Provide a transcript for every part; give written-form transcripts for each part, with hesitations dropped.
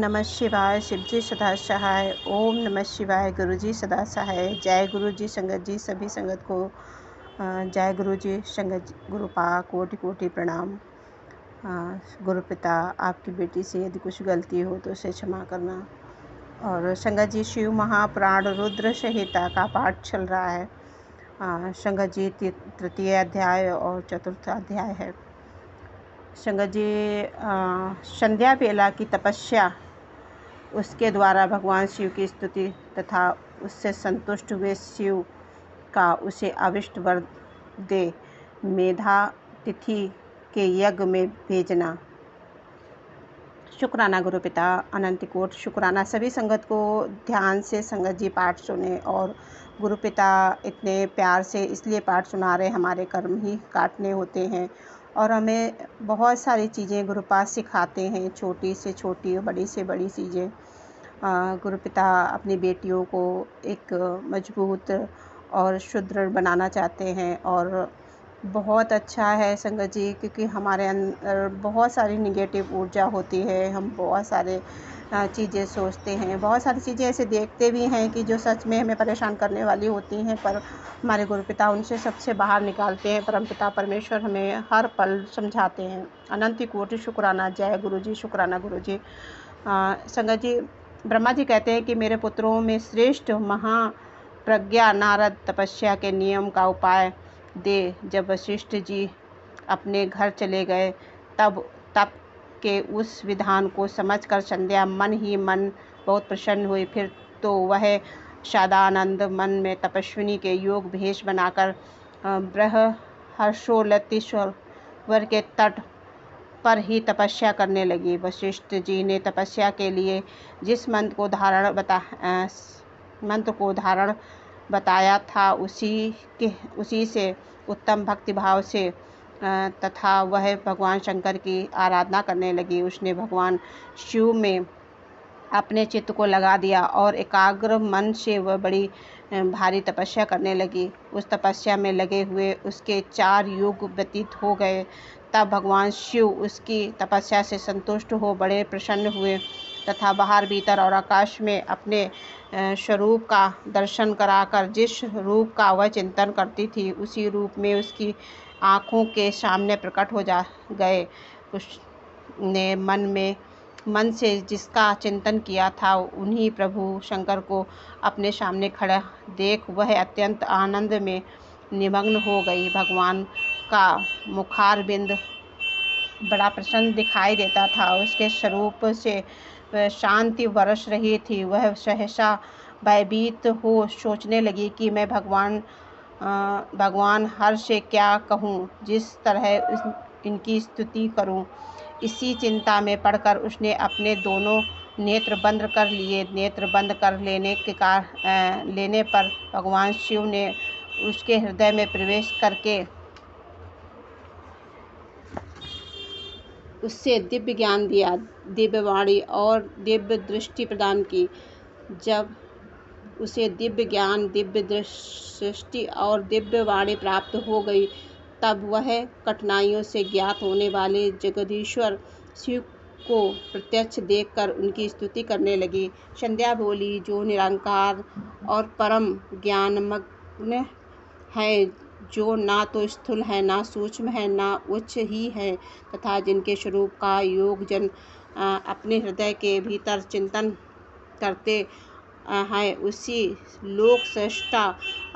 नमः शिवाय। शिवजी सदा सहाय। ओम नमः शिवाय। गुरुजी सदा सहाय। जय गुरु जी संगत जी। सभी संगत को जय गुरु जी संगत जी। गुरुपा कोटि कोटि प्रणाम। गुरु पिता, आपकी बेटी से यदि कुछ गलती हो तो उसे क्षमा करना। और संगत जी, शिव महापुराण रुद्र संहिता का पाठ चल रहा है। संगत जी तृतीय अध्याय और चतुर्थ अध्याय है। संगत जी, संध्या बेला की तपस्या, उसके द्वारा भगवान शिव की स्तुति तथा उससे संतुष्ट हुए शिव का उसे अविष्ट वर दे मेधा तिथि के यज्ञ में भेजना। शुक्राना गुरु पिता, अनंत कोट शुक्राना। सभी संगत को ध्यान से संगत जी पाठ सुने। और गुरु पिता इतने प्यार से इसलिए पाठ सुना रहे, हमारे कर्म ही काटने होते हैं और हमें बहुत सारी चीज़ें गुरुपाद सिखाते हैं, छोटी से छोटी और बड़ी से बड़ी चीज़ें। गुरु पिता अपनी बेटियों को एक मजबूत और सुदृढ़ बनाना चाहते हैं। और बहुत अच्छा है संगत जी, क्योंकि हमारे अंदर बहुत सारी निगेटिव ऊर्जा होती है। हम बहुत सारे चीज़ें सोचते हैं, बहुत सारी चीज़ें ऐसे देखते भी हैं कि जो सच में हमें परेशान करने वाली होती हैं, पर हमारे गुरु पिता उनसे सबसे बाहर निकालते हैं। परम पिता परमेश्वर हमें हर पल समझाते हैं। अनंत कोटि शुक्राना। जय गुरु जी। शुक्राना गुरु जी। संगत जी, ब्रह्मा जी कहते हैं कि मेरे पुत्रों में श्रेष्ठ महाप्रज्ञा नारद तपस्या के नियम का उपाय दे। जब वशिष्ठ जी अपने घर चले गए तब तप के उस विधान को समझकर संध्या मन ही मन बहुत प्रसन्न हुई। फिर तो वह शादानंद मन में तपस्विनी के योग भेष बनाकर बृहर्षोलतीश्वर के तट पर ही तपस्या करने लगी। वशिष्ठ जी ने तपस्या के लिए जिस मंत्र को धारण बताया था उसी से उत्तम भक्तिभाव से तथा वह भगवान शंकर की आराधना करने लगी। उसने भगवान शिव में अपने चित्त को लगा दिया और एकाग्र मन से वह बड़ी भारी तपस्या करने लगी। उस तपस्या में लगे हुए उसके 4 युग व्यतीत हो गए। तब भगवान शिव उसकी तपस्या से संतुष्ट हो बड़े प्रसन्न हुए तथा बाहर भीतर और आकाश में अपने स्वरूप का दर्शन कराकर जिस रूप का वह चिंतन करती थी उसी रूप में उसकी आँखों के सामने प्रकट हो गए। उसने मन से जिसका चिंतन किया था उन्हीं प्रभु शंकर को अपने सामने खड़ा देख वह अत्यंत आनंद में निमग्न हो गई। भगवान का मुखारबिंद बड़ा प्रसन्न दिखाई देता था। उसके स्वरूप से शांति बरस रही थी। वह सहसा भयभीत हो सोचने लगी कि मैं भगवान हर से क्या कहूँ, जिस तरह इनकी स्तुति करूँ। इसी चिंता में पड़कर उसने अपने दोनों नेत्र बंद कर लिए। नेत्र बंद कर लेने पर भगवान शिव ने उसके हृदय में प्रवेश करके उससे दिव्य ज्ञान दिया, दिव्य वाणी और दिव्य दृष्टि प्रदान की। जब उसे दिव्य ज्ञान, दिव्य दृष्टि और दिव्य वाणी प्राप्त हो गई तब वह कठिनाइयों से ज्ञात होने वाले जगदीश्वर शिव को प्रत्यक्ष देखकर उनकी स्तुति करने लगी। संध्या बोली, जो निरंकार और परम ज्ञानमग्न है, जो ना तो स्थूल है, ना सूक्ष्म है, ना उच्च ही है तथा जिनके स्वरूप का योग जन अपने हृदय के भीतर चिंतन करते हैं, उसी लोक सृष्टा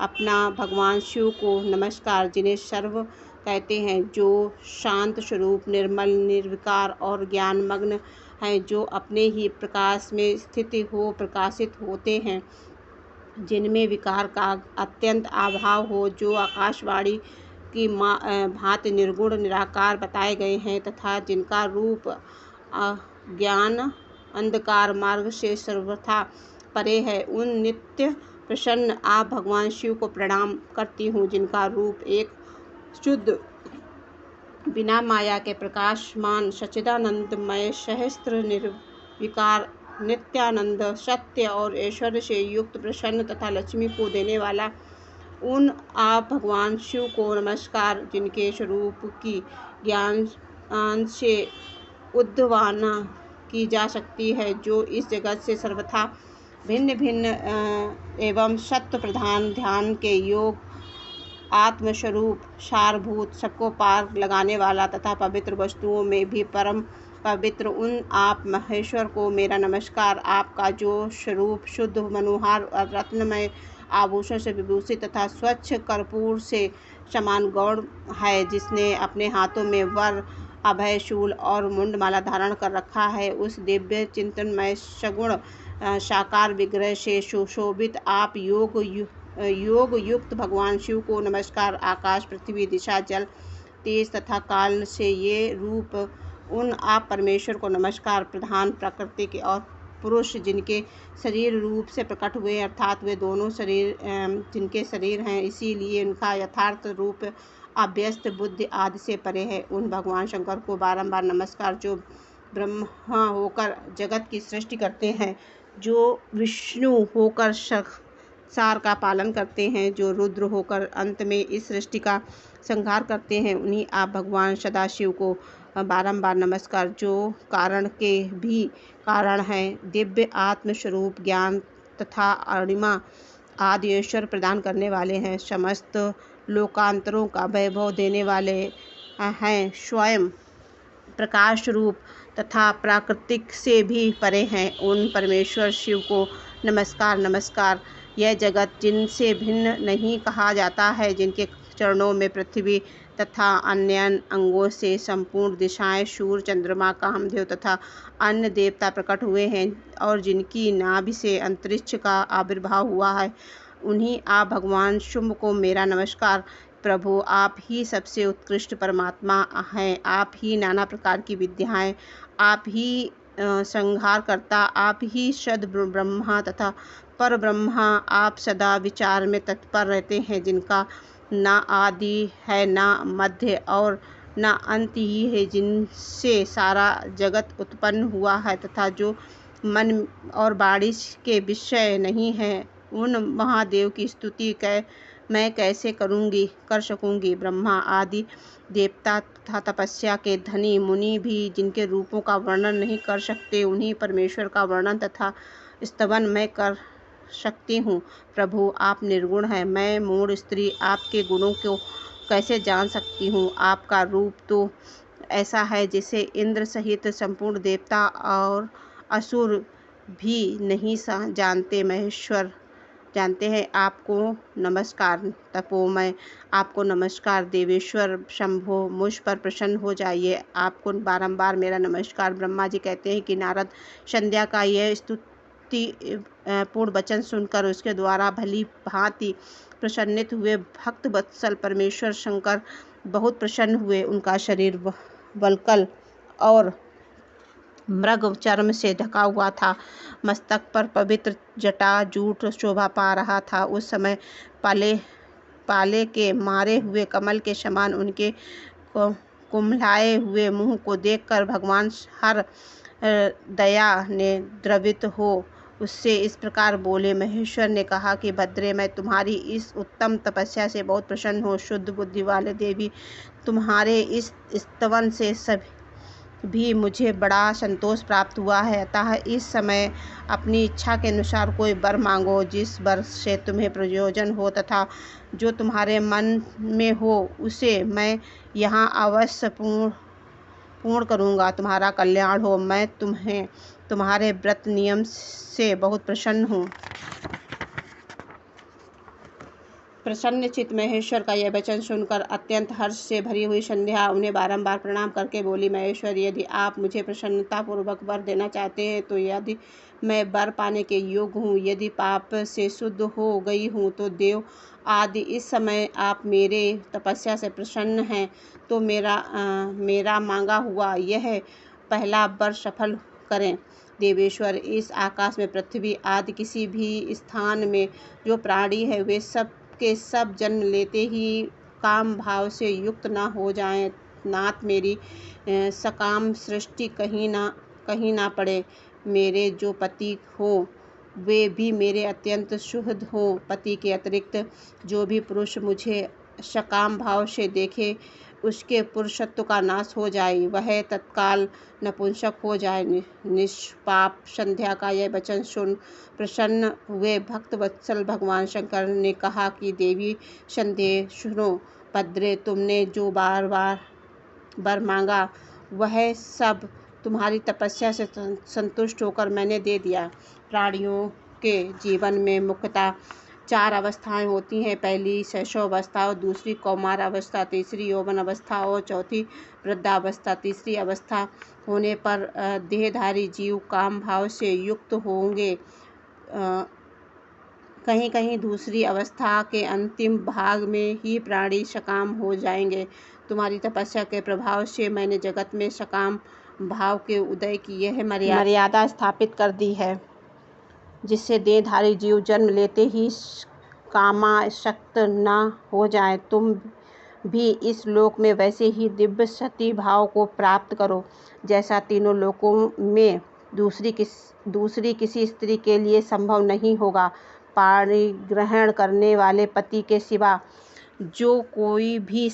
अपना भगवान शिव को नमस्कार। जिन्हें सर्व कहते हैं, जो शांत स्वरूप, निर्मल, निर्विकार और ज्ञानमग्न हैं, जो अपने ही प्रकाश में स्थित हो प्रकाशित होते हैं, जिनमें विकार का अत्यंत अभाव हो, जो आकाशवाणी की भांति निर्गुण निराकार बताए गए हैं तथा जिनका रूप ज्ञान अंधकार मार्ग से सर्वथा परे है, उन नित्य प्रसन्न आप भगवान शिव को प्रणाम करती हूँ, जिनका रूप एक शुद्ध, बिना माया के प्रकाशमान, सच्चिदानंदमय, सहस्त्र निर्विकार, नित्यानंद, सत्य और ऐश्वर्य से युक्त, प्रसन्न तथा लक्ष्मी को देने वाला उन आप भगवान शिव को नमस्कार, जिनके स्वरूप की ज्ञान से उद्भावना की जा सकती है, जो इस जगत से सर्वथा भिन्न भिन्न एवं सत्व प्रधान ध्यान के योग आत्मस्वरूप सारभूत सबको पार लगाने वाला तथा पवित्र वस्तुओं में भी परम पवित्र उन आप महेश्वर को मेरा नमस्कार। आपका जो स्वरूप शुद्ध मनोहर और रत्नमय आभूषण से विभूषित तथा स्वच्छ कर्पूर से समान गौण है, जिसने अपने हाथों में वर अभय शूल और मुंडमाला धारण कर रखा है, उस दिव्य चिंतनमय सगुण साकार विग्रह से सुशोभित आप योग युक्त भगवान शिव को नमस्कार। आकाश पृथ्वी दिशा जल तेज तथा काल से ये रूप उन आप परमेश्वर को नमस्कार। प्रधान प्रकृति के और पुरुष जिनके शरीर रूप से प्रकट हुए, अर्थात वे दोनों शरीर जिनके शरीर हैं, इसीलिए उनका यथार्थ रूप अभ्यस्त बुद्धि आदि से परे है, उन भगवान शंकर को बारंबार नमस्कार, जो ब्रह्मा होकर जगत की सृष्टि करते हैं, जो विष्णु होकर संसार का पालन करते हैं, जो रुद्र होकर अंत में इस सृष्टि का संहार करते हैं, उन्हीं आप भगवान सदाशिव को बारंबार नमस्कार, जो कारण के भी कारण हैं, दिव्य आत्मस्वरूप ज्ञान तथा अणिमा आदि ऐश्वर्य प्रदान करने वाले हैं, समस्त लोकांतरों का वैभव देने वाले हैं, स्वयं प्रकाश रूप तथा प्राकृतिक से भी परे हैं, उन परमेश्वर शिव को नमस्कार। नमस्कार। यह जगत जिनसे भिन्न नहीं कहा जाता है, जिनके चरणों में पृथ्वी तथा अन्य अंगों से संपूर्ण दिशाएं, सूर्य, चंद्रमा, कामदेव तथा अन्य देवता प्रकट हुए हैं, और जिनकी नाभि से अंतरिक्ष का आविर्भाव हुआ है, उन्हीं आप भगवान शुंभ को मेरा नमस्कार। प्रभु, आप ही सबसे उत्कृष्ट परमात्मा हैं, आप ही नाना प्रकार की विद्याएं, आप ही संहार करता, आप ही सद ब्रह्मा तथा पर ब्रह्मा, आप सदा विचार में तत्पर रहते हैं, जिनका ना आदि है ना मध्य और ना अंत ही है, जिनसे सारा जगत उत्पन्न हुआ है तथा जो मन और वाणी के विषय नहीं है, उन महादेव की स्तुति मैं कैसे कर सकूंगी। ब्रह्मा आदि देवता तथा तपस्या के धनी मुनि भी जिनके रूपों का वर्णन नहीं कर सकते, उन्हीं परमेश्वर का वर्णन तथा स्तवन मैं कर सकती हूँ। प्रभु, आप निर्गुण हैं, मैं मूढ़ स्त्री आपके गुणों को कैसे जान सकती हूँ। आपका रूप तो ऐसा है जिसे इंद्र सहित संपूर्ण देवता और असुर भी नहीं जानते। महेश्वर जानते हैं। आपको नमस्कार। तपोमय, आपको नमस्कार। देवेश्वर शंभो, मुझ पर प्रसन्न हो जाइए, आपको बारंबार मेरा नमस्कार। ब्रह्मा जी कहते हैं कि नारद संध्या का यह स्तुति पूर्ण वचन सुनकर उसके द्वारा भली भांति प्रसन्नित हुए भक्त वत्सल परमेश्वर शंकर बहुत प्रसन्न हुए। उनका शरीर वल्कल और मृग चर्म से ढका हुआ था, मस्तक पर पवित्र जटा जूट शोभा पा रहा था। उस समय पाले के मारे हुए कमल के समान उनके कुम्हलाए हुए मुंह को देखकर भगवान हर दया ने द्रवित हो उससे इस प्रकार बोले। महेश्वर ने कहा कि भद्रे, मैं तुम्हारी इस उत्तम तपस्या से बहुत प्रसन्न हूँ। शुद्ध बुद्धि वाले देवी, तुम्हारे इस स्तवन से भी मुझे बड़ा संतोष प्राप्त हुआ है। अतः इस समय अपनी इच्छा के अनुसार कोई वर मांगो, जिस वर से तुम्हें प्रयोजन हो तथा जो तुम्हारे मन में हो, उसे मैं यहाँ अवश्य पूर्ण करूँगा। तुम्हारा कल्याण हो। मैं तुम्हारे व्रत नियम से बहुत प्रसन्न हूँ। प्रसन्नचित्त महेश्वर का यह वचन सुनकर अत्यंत हर्ष से भरी हुई संध्या उन्हें बारंबार प्रणाम करके बोली, महेश्वर, यदि आप मुझे प्रसन्नतापूर्वक वर देना चाहते हैं तो यदि मैं वर पाने के योग्य हूँ, यदि पाप से शुद्ध हो गई हूँ, तो देव आदि इस समय आप मेरे तपस्या से प्रसन्न हैं, तो मेरा मांगा हुआ यह पहला वर सफल करें। देवेश्वर, इस आकाश में पृथ्वी आदि किसी भी स्थान में जो प्राणी है, वे सब के सब जन्म लेते ही काम भाव से युक्त ना हो जाएं। नाथ, मेरी सकाम सृष्टि कहीं ना पड़े। मेरे जो पति हो वे भी मेरे अत्यंत शुद्ध हो। पति के अतिरिक्त जो भी पुरुष मुझे सकाम भाव से देखे उसके पुरुषत्व का नाश हो जाए, वह तत्काल नपुंसक हो जाए। निष्पाप संध्या का यह वचन सुन प्रसन्न हुए भक्त वत्सल भगवान शंकर ने कहा कि देवी संध्या, सुनो। भद्रे, तुमने जो वर मांगा वह सब तुम्हारी तपस्या से संतुष्ट होकर मैंने दे दिया। प्राणियों के जीवन में मुख्यतः 4 अवस्थाएं होती हैं। पहली शैशवावस्था और दूसरी कौमार अवस्था, तीसरी यौवन अवस्था और चौथी वृद्धावस्था। तीसरी अवस्था होने पर देहधारी जीव काम भाव से युक्त होंगे। कहीं कहीं दूसरी अवस्था के अंतिम भाग में ही प्राणी सकाम हो जाएंगे। तुम्हारी तपस्या के प्रभाव से मैंने जगत में सकाम भाव के उदय की यह मर्यादा स्थापित कर दी है, जिससे देहधारी जीव जन्म लेते ही कामासक्त न हो जाए। तुम भी इस लोक में वैसे ही दिव्य सती भाव को प्राप्त करो जैसा तीनों लोकों में दूसरी किसी स्त्री के लिए संभव नहीं होगा। पाणिग्रहण करने वाले पति के सिवा जो कोई भी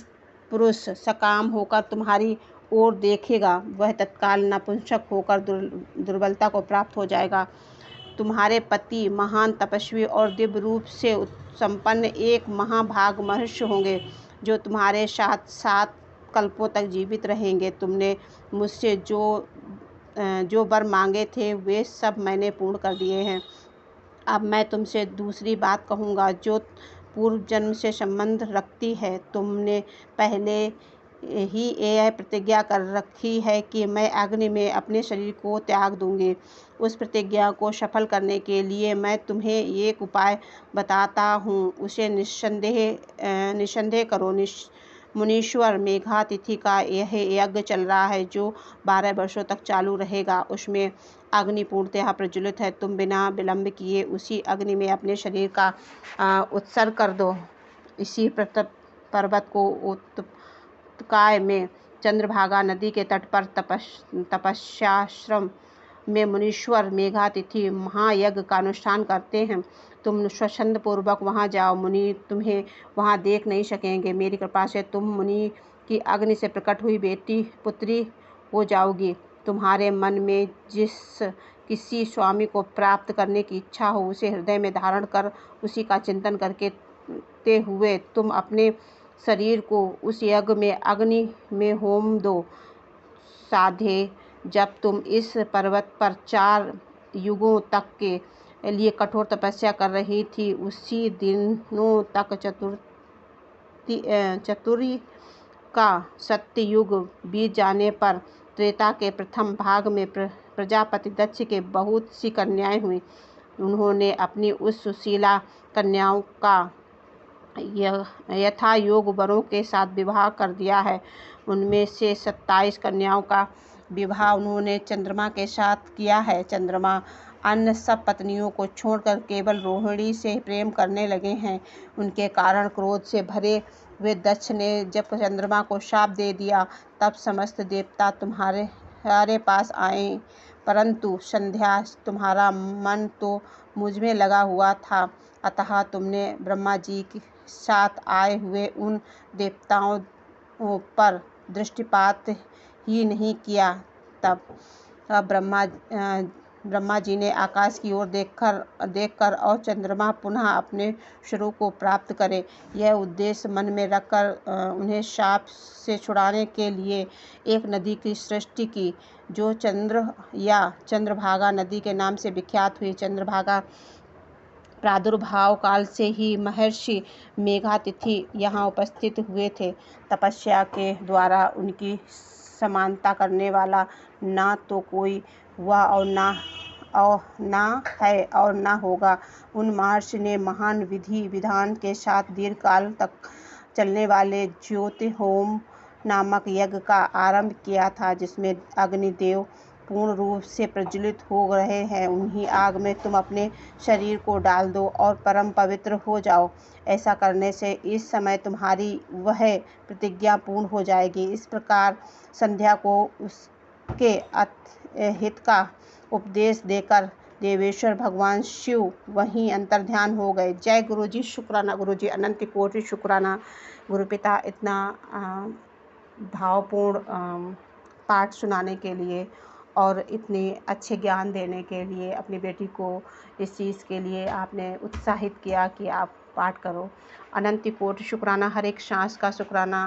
पुरुष सकाम होकर तुम्हारी ओर देखेगा वह तत्काल नपुंसक होकर दुर्बलता को प्राप्त हो जाएगा। तुम्हारे पति महान तपस्वी और दिव्य रूप से संपन्न एक महाभाग महर्षि होंगे जो तुम्हारे साथ 7 कल्पों तक जीवित रहेंगे। तुमने मुझसे जो वर मांगे थे वे सब मैंने पूर्ण कर दिए हैं। अब मैं तुमसे दूसरी बात कहूँगा जो पूर्व जन्म से संबंध रखती है। तुमने पहले ही यह प्रतिज्ञा कर रखी है कि मैं अग्नि में अपने शरीर को त्याग दूंगी। उस प्रतिज्ञा को सफल करने के लिए मैं तुम्हें एक उपाय बताता हूँ, उसे निस्संदेह करो। मुनीश्वर मेघातिथि का यह यज्ञ चल रहा है जो 12 वर्षों तक चालू रहेगा। उसमें अग्नि पूर्णतः प्रज्वलित है। तुम बिना विलंब किए उसी अग्नि में अपने शरीर का उत्सर्ग कर दो। इसी पर्वत को उत्तकाय में चंद्रभागा नदी के तट पर तपस्याश्रम में मुनीश्वर मेघातिथि महायज्ञ का अनुष्ठान करते हैं। तुम स्वच्छंद पूर्वक वहाँ जाओ, मुनि तुम्हें वहाँ देख नहीं सकेंगे। मेरी कृपा से तुम मुनि की अग्नि से प्रकट हुई बेटी पुत्री हो जाओगी। तुम्हारे मन में जिस किसी स्वामी को प्राप्त करने की इच्छा हो उसे हृदय में धारण कर उसी का चिंतन करते हुए तुम अपने शरीर को उस यज्ञ में अग्नि में होम दो। साधे, जब तुम इस पर्वत पर 4 युगों तक के लिए कठोर तपस्या कर रही थी, उसी दिनों तक चतुरी का सत्य युग बीत जाने पर त्रेता के प्रथम भाग में प्रजापति दक्ष के बहुत सी कन्याएं हुई। उन्होंने अपनी उस सुशीला कन्याओं का यथा योग वरों के साथ विवाह कर दिया है। उनमें से 27 कन्याओं का विवाह उन्होंने चंद्रमा के साथ किया है। चंद्रमा अन्य सब पत्नियों को छोड़कर केवल रोहिणी से प्रेम करने लगे हैं। उनके कारण क्रोध से भरे हुए दक्ष ने जब चंद्रमा को शाप दे दिया तब समस्त देवता तुम्हारे पास आए, परंतु संध्या तुम्हारा मन तो मुझ में लगा हुआ था, अतः तुमने ब्रह्मा जी के साथ आए हुए उन देवताओं पर दृष्टिपात ही नहीं किया। तब ब्रह्मा जी ने आकाश की ओर देखकर और चंद्रमा पुनः अपने स्वरूप को प्राप्त करे, यह उद्देश्य मन में रखकर उन्हें शाप से छुड़ाने के लिए एक नदी की सृष्टि की जो चंद्रभागा नदी के नाम से विख्यात हुई। चंद्रभागा प्रादुर्भाव काल से ही महर्षि मेघातिथि यहाँ उपस्थित हुए थे। तपस्या के द्वारा उनकी समानता करने वाला ना तो कोई हुआ और ना है और ना होगा। उन महर्षि ने महान विधि विधान के साथ दीर्घ काल तक चलने वाले ज्योति होम नामक यज्ञ का आरंभ किया था, जिसमें अग्निदेव पूर्ण रूप से प्रज्वलित हो रहे हैं। उन्हीं आग में तुम अपने शरीर को डाल दो और परम पवित्र हो जाओ। ऐसा करने से इस समय तुम्हारी वह प्रतिज्ञा पूर्ण हो जाएगी। इस प्रकार संध्या को उसके हित का उपदेश देकर देवेश्वर भगवान शिव वहीं अंतर्ध्यान हो गए। जय गुरु जी, शुक्राना गुरु जी, अनंत कोटि शुक्राना गुरु पिता। इतना भावपूर्ण पाठ सुनाने के लिए और इतने अच्छे ज्ञान देने के लिए अपनी बेटी को इस चीज़ के लिए आपने उत्साहित किया कि आप पाठ करो। अनंत कोटि शुक्राना, हर एक सांस का शुक्राना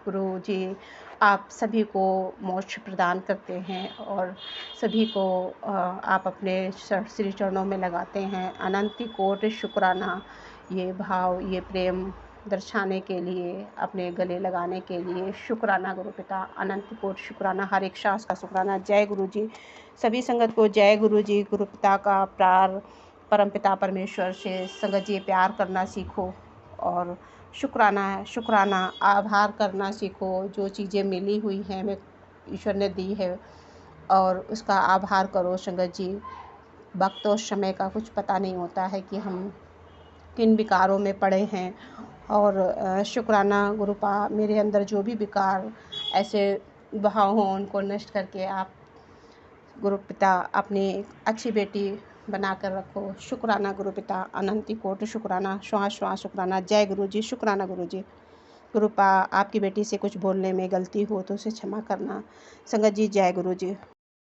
गुरु जी। आप सभी को मोक्ष प्रदान करते हैं और सभी को आप अपने श्री चरणों में लगाते हैं। अनंत कोटि शुक्राना, ये भाव, ये प्रेम दर्शाने के लिए, अपने गले लगाने के लिए शुक्राना गुरु पिता। अनंत कोटि शुक्राना, हर एक सांस का शुक्राना। जय गुरु जी। सभी संगत को जय गुरु जी। गुरु पिता का प्यार, परम पिता परमेश्वर से संगत जी प्यार करना सीखो और शुक्राना आभार करना सीखो। जो चीज़ें मिली हुई हैं हमें ईश्वर ने दी है और उसका आभार करो संगत जी। वक्त और समय का कुछ पता नहीं होता है कि हम किन विकारों में पड़े हैं और शुक्राना गुरुपा, मेरे अंदर जो भी विकार ऐसे भाव हों उनको नष्ट करके आप गुरु पिता अपनी अच्छी बेटी बनाकर रखो। शुक्राना गुरु पिता। अनंत कोटि शुक्राना, श्वास श्वास शुक्राना। जय गुरु जी। शुक्राना गुरु जी। गुरुपा, आपकी बेटी से कुछ बोलने में गलती हो तो उसे क्षमा करना। संगत जी जय गुरु जी।